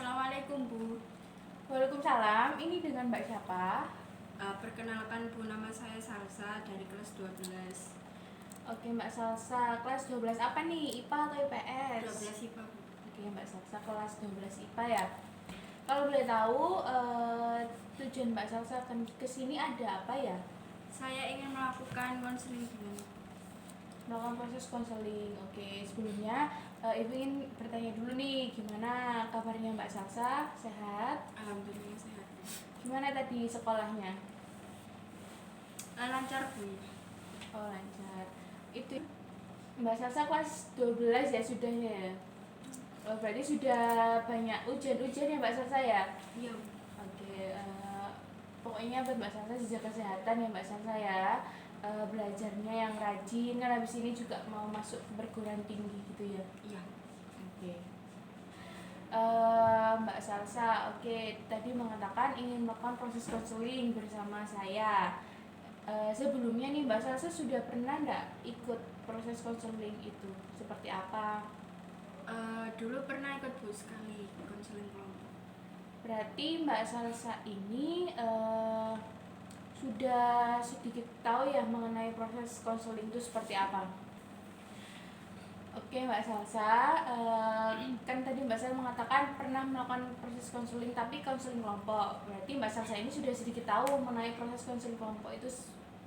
Assalamualaikum Bu. Waalaikumsalam, ini dengan Mbak siapa? Perkenalkan Bu, nama saya Salsa dari kelas 12. Oke Mbak Salsa, kelas 12 apa nih? IPA atau IPS? 12 IPA Bu. Oke Mbak Salsa, kelas 12 IPA ya. Kalau boleh tahu, tujuan Mbak Salsa akan kesini ada apa ya? Saya ingin melakukan konseling dengan Melakukan proses konseling. Oke, sebelumnya Ibu ingin bertanya dulu nih, gimana kabarnya Mbak Salsa? Sehat? Alhamdulillah sehat Bu. Gimana tadi sekolahnya? Lancar Bu. Oh lancar. Itu Mbak Salsa kelas 12 ya sudahnya ya? Oh, berarti sudah banyak ujian-ujian ya Mbak Salsa ya? Iya Bu. Oke, pokoknya buat Mbak Salsa jaga kesehatan ya Mbak Salsa ya. Belajarnya yang rajin, kan habis ini juga mau masuk perguruan tinggi gitu ya. Iya. Oke. Mbak Salsa, oke, tadi mengatakan ingin melakukan proses konseling bersama saya. Sebelumnya nih Mbak Salsa sudah pernah nggak ikut proses konseling itu? Seperti apa? Dulu pernah ikut Bu sekali konseling kelompok. Berarti Mbak Salsa ini sudah sedikit tahu ya mengenai proses konseling itu seperti apa. Oke Mbak Salsa, kan tadi Mbak Salsa mengatakan pernah melakukan proses konseling tapi konseling kelompok. Berarti Mbak Salsa ini sudah sedikit tahu mengenai proses konseling kelompok itu,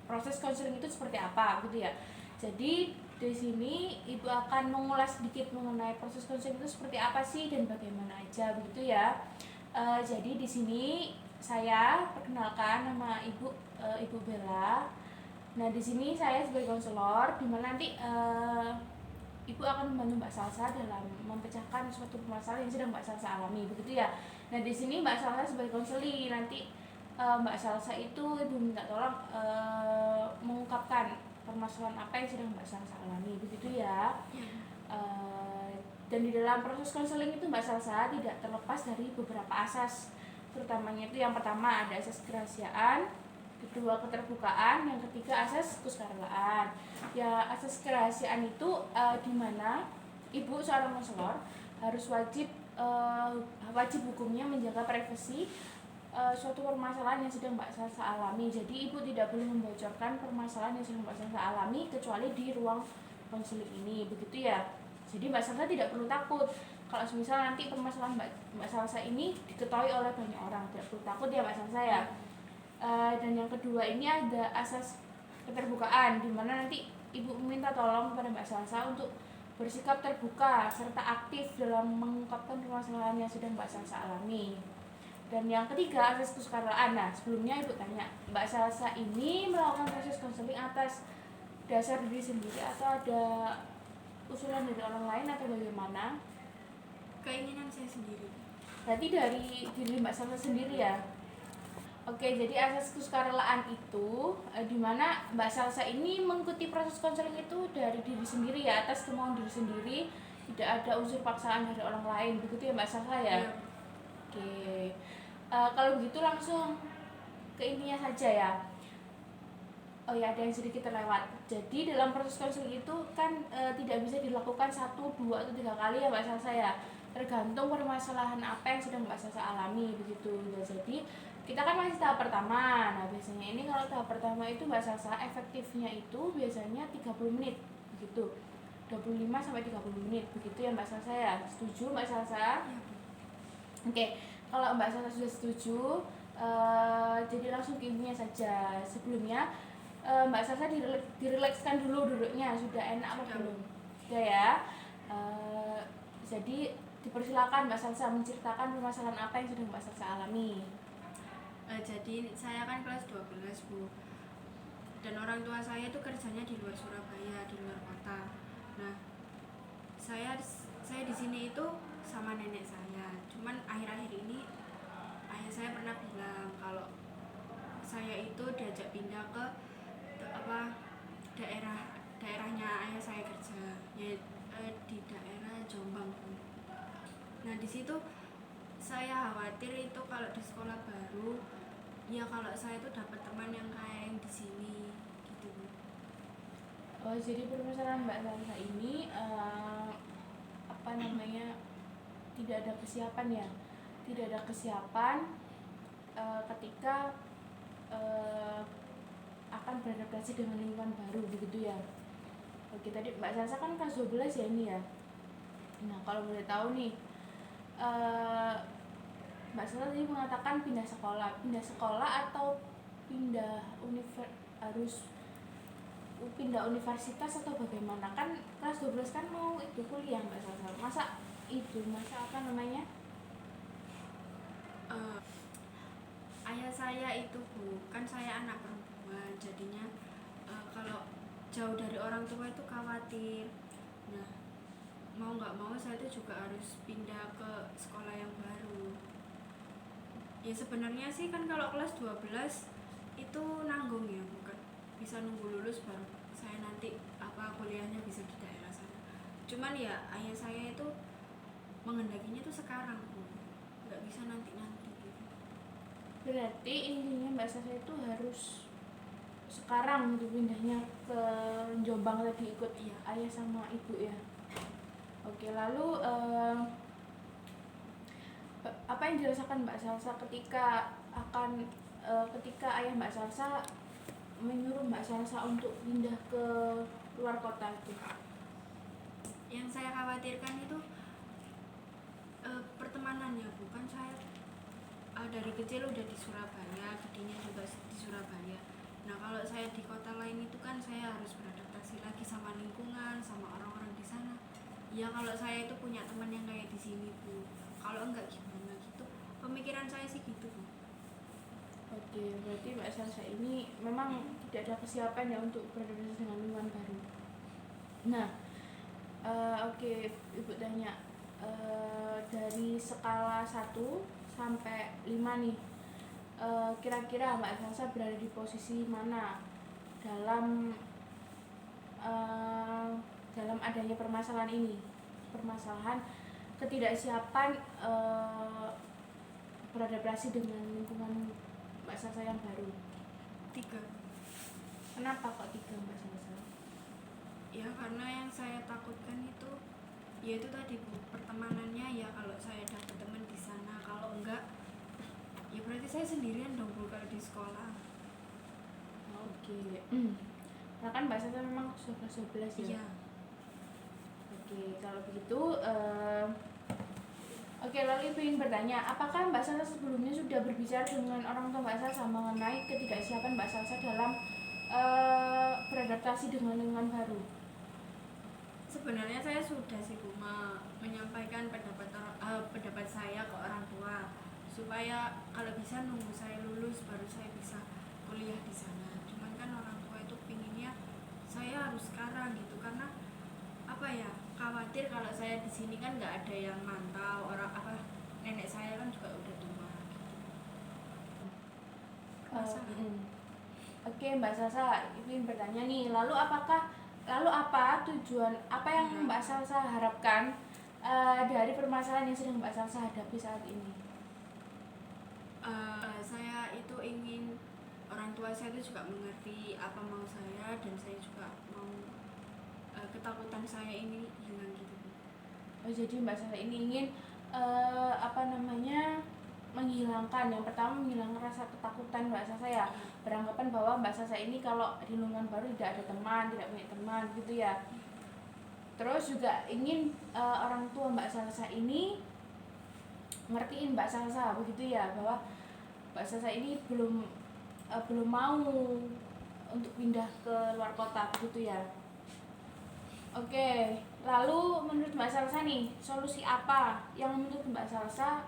proses konseling itu seperti apa gitu ya. Jadi di sini Ibu akan mengulas sedikit mengenai proses konseling itu seperti apa sih dan bagaimana aja begitu ya. Jadi di sini saya perkenalkan nama Ibu, Ibu Bella. Nah di sini saya sebagai konselor, di mana nanti Ibu akan membantu Mbak Salsa dalam memecahkan suatu permasalahan yang sedang Mbak Salsa alami, begitu ya. Nah di sini Mbak Salsa sebagai konseling, nanti Mbak Salsa itu Ibu minta tolong mengungkapkan permasalahan apa yang sedang Mbak Salsa alami, begitu ya. Iya. Dan di dalam proses konseling itu Mbak Salsa tidak terlepas dari beberapa asas, terutamanya itu yang pertama ada asas kerahasiaan, kedua keterbukaan, yang ketiga asas kesukarelaan. Ya asas kerahasiaan itu di mana Ibu seorang konselor harus wajib hukumnya menjaga privasi suatu permasalahan yang sedang Mbak Salsa alami. Jadi Ibu tidak boleh membocorkan permasalahan yang sedang Mbak Salsa alami kecuali di ruang konseling ini, begitu ya. Jadi Mbak Salsa tidak perlu takut kalau misal nanti permasalahan Mbak Salsa ini diketahui oleh banyak orang, tidak perlu takut ya Mbak Salsa ya. Dan yang kedua ini ada asas keterbukaan, di mana nanti Ibu meminta tolong kepada Mbak Salsa untuk bersikap terbuka serta aktif dalam mengungkapkan permasalahan yang sedang Mbak Salsa alami. Dan yang ketiga asas kesukarelaan. Nah sebelumnya Ibu tanya, Mbak Salsa ini melakukan proses konseling atas dasar diri sendiri atau ada usulan dari orang lain atau bagaimana? Keinginan saya sendiri. Berarti dari diri Mbak Salsa sendiri ya? Oke, jadi asas kesukarelaan itu di mana Mbak Salsa ini mengikuti proses konseling itu dari diri sendiri ya, atas kemauan diri sendiri, tidak ada unsur paksaan dari orang lain, begitu ya Mbak Salsa ya? Iya. Oke, kalau begitu langsung ke intinya saja ya. Oh ya, ada yang sedikit terlewat. Jadi dalam proses konseling itu kan tidak bisa dilakukan 1, 2, atau 3 kali ya Mbak Salsa ya. Tergantung permasalahan apa yang sedang Mbak Salsa alami begitu. Ya, jadi kita kan masih tahap pertama. Nah biasanya ini kalau tahap pertama itu Mbak Salsa efektifnya itu biasanya 30 menit begitu. 25 sampai 30 menit begitu ya Mbak Salsa ya. Setuju Mbak Salsa? Iya Bu. Oke, kalau Mbak Salsa sudah setuju, jadi langsung ke intinya saja. Sebelumnya Mbak Salsa dirilekskan dulu duduknya, sudah enak apa Sudah. belum? Sudah ya. Jadi dipersilakan Mbak Salsa menceritakan permasalahan apa yang sedang Mbak Salsa alami. Jadi saya kan kelas 12 Bu. Dan orang tua saya itu kerjanya di luar Surabaya, di luar kota. Nah, saya di sini itu sama nenek saya. Cuman akhir-akhir ini ayah saya pernah bilang kalau saya itu diajak pindah ke daerahnya ayah saya kerja, ya di daerah Jombang Bu. Nah di situ saya khawatir itu kalau di sekolah baru, ya kalau saya itu dapat teman yang kayak yang di sini gitu Bu. Oh, jadi permasalahan Mbak Salsa ini apa namanya tidak ada kesiapan ya tidak ada kesiapan ketika akan beradaptasi dengan lingkungan baru begitu ya. Oke, tadi Mbak Salsa kan kelas 12 ya ini ya. Nah, kalau boleh tahu nih, Mbak Salsa tadi mengatakan pindah sekolah atau harus pindah universitas atau bagaimana? Kan kelas 12 kan mau itu kuliah Mbak Salsa. Masa apa namanya? Ayah saya itu Bu, kan saya anak perempuan, jadinya kalau jauh dari orang tua itu khawatir. Nah, mau nggak mau saya itu juga harus pindah ke sekolah yang baru. Ya sebenarnya sih kan kalau kelas 12 itu nanggung ya, bukan bisa nunggu lulus baru saya nanti kuliahnya bisa di daerah sana. Cuman ya ayah saya itu menghendakinya tuh sekarang Bu, nggak bisa nanti gitu. Berarti intinya Mbak Salsa itu harus sekarang gitu pindahnya ke Jombang tadi ikut Iya. ayah sama ibu ya. Oke, lalu apa yang dirasakan Mbak Salsa ketika ayah Mbak Salsa menyuruh Mbak Salsa untuk pindah ke luar kota itu? Yang saya khawatirkan itu pertemanannya, bukan saya dari kecil udah di Surabaya, gedenya juga di Surabaya. Nah kalau saya di kota lain itu kan saya harus beradaptasi lagi sama lingkungan, sama orang-orang di sana. Ya kalau saya itu punya teman yang kayak di sini Bu, kalau enggak gimana gitu. Pemikiran saya sih gitu Bu. Oke, berarti Mbak Salsa ini memang tidak ada kesiapan ya untuk beradaptasi dengan lingkungan baru. Nah, oke, Ibu tanya dari skala 1 sampai 5 nih, kira-kira Mbak Salsa berada di posisi mana dalam adanya permasalahan ketidaksiapan beradaptasi dengan lingkungan Mbak Salsa yang baru? 3. Kenapa kok 3 Mbak Salsa? Ya karena yang saya takutkan itu ya itu tadi Bu, pertemanannya. Ya kalau saya dapat teman di sana, kalau enggak ya berarti saya sendirian dong Bu kalau di sekolah. Oke. Nah kan Mbak Salsa memang sudah kelas 12 ya? Iya. Oke, kalau begitu oke, lalu Ibu ingin bertanya, apakah Mbak Salsa sebelumnya sudah berbicara dengan orang tua Mbak Salsa mengenai ketidaksiapan Mbak Salsa dalam beradaptasi dengan lingkungan baru? Sebenarnya saya sudah sih Bu menyampaikan pendapat saya ke orang tua supaya kalau bisa nunggu saya lulus baru saya bisa kuliah di sana. Cuman kan orang tua itu pinginnya saya harus sekarang gitu, karena khawatir kalau saya di sini kan nggak ada yang mantau, nenek saya kan juga udah tua gitu. Oke, Mbak Salsa, Ibu ingin bertanya nih, lalu apa tujuan, apa yang Mbak Salsa harapkan dari permasalahan yang sedang Mbak Salsa hadapi saat ini? Saya itu ingin orang tua saya itu juga mengerti apa mau saya, dan saya juga mau ketakutan saya ini hilang gitu. Jadi Mbak Salsa ini ingin menghilangkan, yang pertama menghilangkan rasa ketakutan Mbak Salsa ya, beranggapan bahwa Mbak Salsa ini kalau di lingkungan baru tidak punya teman gitu ya. Terus juga ingin orang tua Mbak Salsa ini ngertiin Mbak Salsa begitu ya, bahwa Mbak Salsa ini belum mau untuk pindah ke luar kota begitu ya. Oke, lalu menurut Mbak Salsa nih, solusi apa yang menurut Mbak Salsa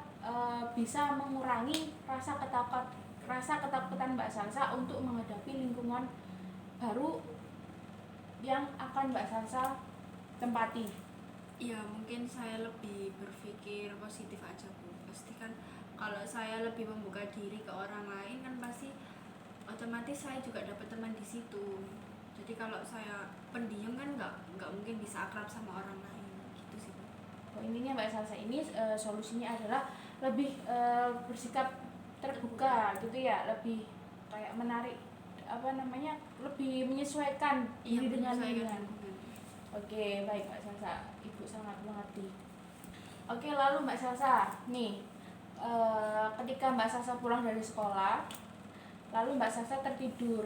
bisa mengurangi rasa ketakutan Mbak Salsa untuk menghadapi lingkungan baru yang akan Mbak Salsa tempati? Ya mungkin saya lebih berpikir positif aja Bu. Pasti kan kalau saya lebih membuka diri ke orang lain kan pasti otomatis saya juga dapat teman di situ. Jadi kalau saya pendiam kan nggak mungkin bisa akrab sama orang lain gitu sih Bu. Intinya Mbak Salsa ini solusinya adalah lebih bersikap terbuka gitu ya, lebih kayak menarik lebih menyesuaikan diri dengan lingkungan. Oke, baik Mbak Salsa, Ibu sangat mengerti. Oke, lalu Mbak Salsa nih, ketika Mbak Salsa pulang dari sekolah, lalu Mbak Salsa tertidur,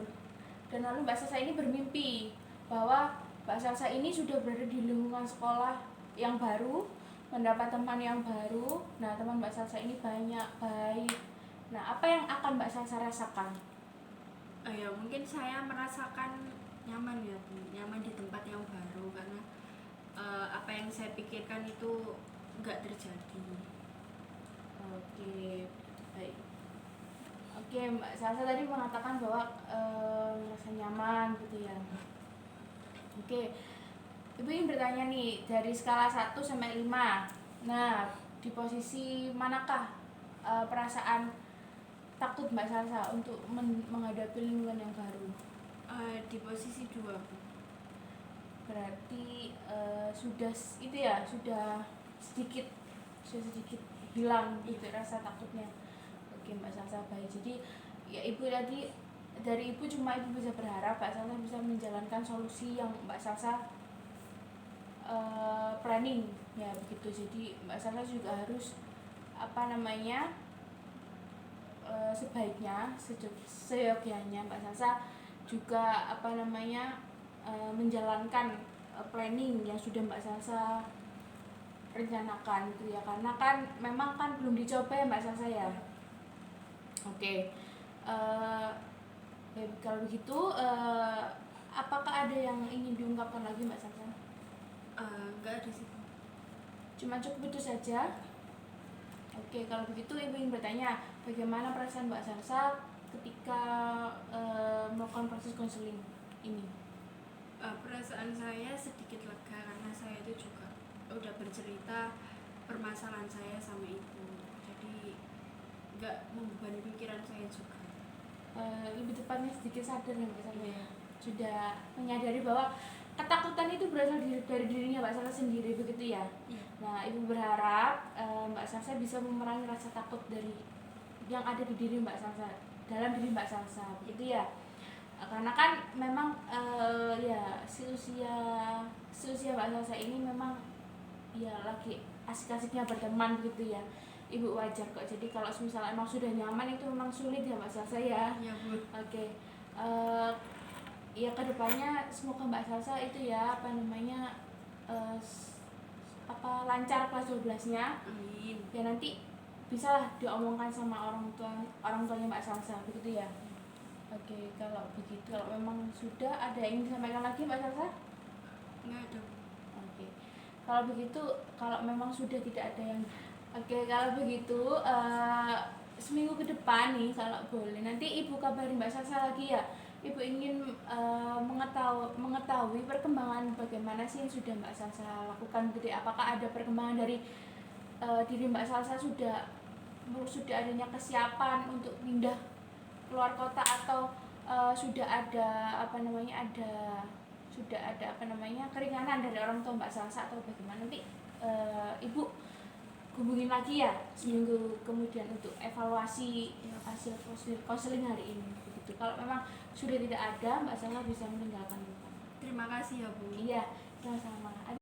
dan lalu Mbak Salsa ini bermimpi bahwa Mbak Salsa ini sudah berada di lingkungan sekolah yang baru, mendapat teman yang baru. Nah, teman Mbak Salsa ini banyak, baik. Nah, apa yang akan Mbak Salsa rasakan? Ya mungkin saya merasakan nyaman ya Bu, nyaman di tempat yang baru karena apa yang saya pikirkan itu nggak terjadi. Oke, baik. Oke, Mbak Salsa tadi mengatakan bahwa merasa nyaman gitu ya. Oke, Ibu ingin bertanya nih, dari skala 1 sampai 5. Nah, di posisi manakah perasaan takut Mbak Salsa untuk menghadapi lingkungan yang baru? Di posisi 2 Bu. Berarti sudah itu ya, sudah sedikit hilang gitu rasa takutnya. Oke, Mbak Salsa, baik. Jadi ya Ibu tadi, dari Ibu cuma Ibu bisa berharap Mbak Salsa bisa menjalankan solusi yang Mbak Salsa planning ya begitu. Jadi Mbak Salsa juga harus sebaiknya seyogyanya Mbak Salsa juga menjalankan planning yang sudah Mbak Salsa rencanakan gitu ya, karena kan memang kan belum dicoba ya Mbak Salsa ya. Oke, ya, kalau begitu apakah ada yang ingin diungkapkan lagi Mbak Salsa? Nggak ada sih Bu. Cuma cukup itu saja. Oke, kalau begitu Ibu ingin bertanya, bagaimana perasaan Mbak Salsa ketika melakukan proses konseling ini? Perasaan saya sedikit lega karena saya itu juga udah bercerita permasalahan saya sama Ibu, jadi nggak membebani pikiran saya juga. Ibu tepatnya sedikit sadar ya Mbak Salsa ya, sudah menyadari bahwa ketakutan itu berasal dari dirinya Mbak Salsa sendiri begitu ya. Iya. Nah, Ibu berharap Mbak Salsa bisa memerangi rasa takut dari yang ada di diri Mbak Salsa, dalam diri Mbak Salsa begitu ya. Karena kan memang ya si usia Mbak Salsa ini memang ya lagi asik-asiknya berteman gitu ya. Ibu wajar kok. Jadi kalau misalnya emang sudah nyaman itu memang sulit ya Mbak Salsa ya. Iya Bu. Oke. Ya kedepannya semoga Mbak Salsa itu ya lancar kelas 12-nya. Amin. Ya nanti bisalah diomongkan sama orang tuanya Mbak Salsa begitu ya. Oke, kalau begitu, kalau memang sudah ada yang ingin disampaikan lagi Mbak Salsa? Nggak ada Bu. Oke, kalau begitu, kalau memang sudah tidak ada yang kalau begitu seminggu ke depan nih kalau boleh nanti Ibu kabarin Mbak Salsa lagi ya. Ibu ingin mengetahui perkembangan bagaimana sih yang sudah Mbak Salsa lakukan gitu ya. Apakah ada perkembangan dari diri Mbak Salsa sudah adanya kesiapan untuk pindah keluar kota, atau sudah ada keringanan dari orang tua Mbak Salsa, atau bagaimana? Nanti Ibu hubungin lagi ya seminggu kemudian untuk evaluasi hasil konseling hari ini begitu. Kalau memang sudah tidak ada, Mbak Salsa bisa meninggalkan tempat. Terima kasih ya Bu. Iya, sama-sama.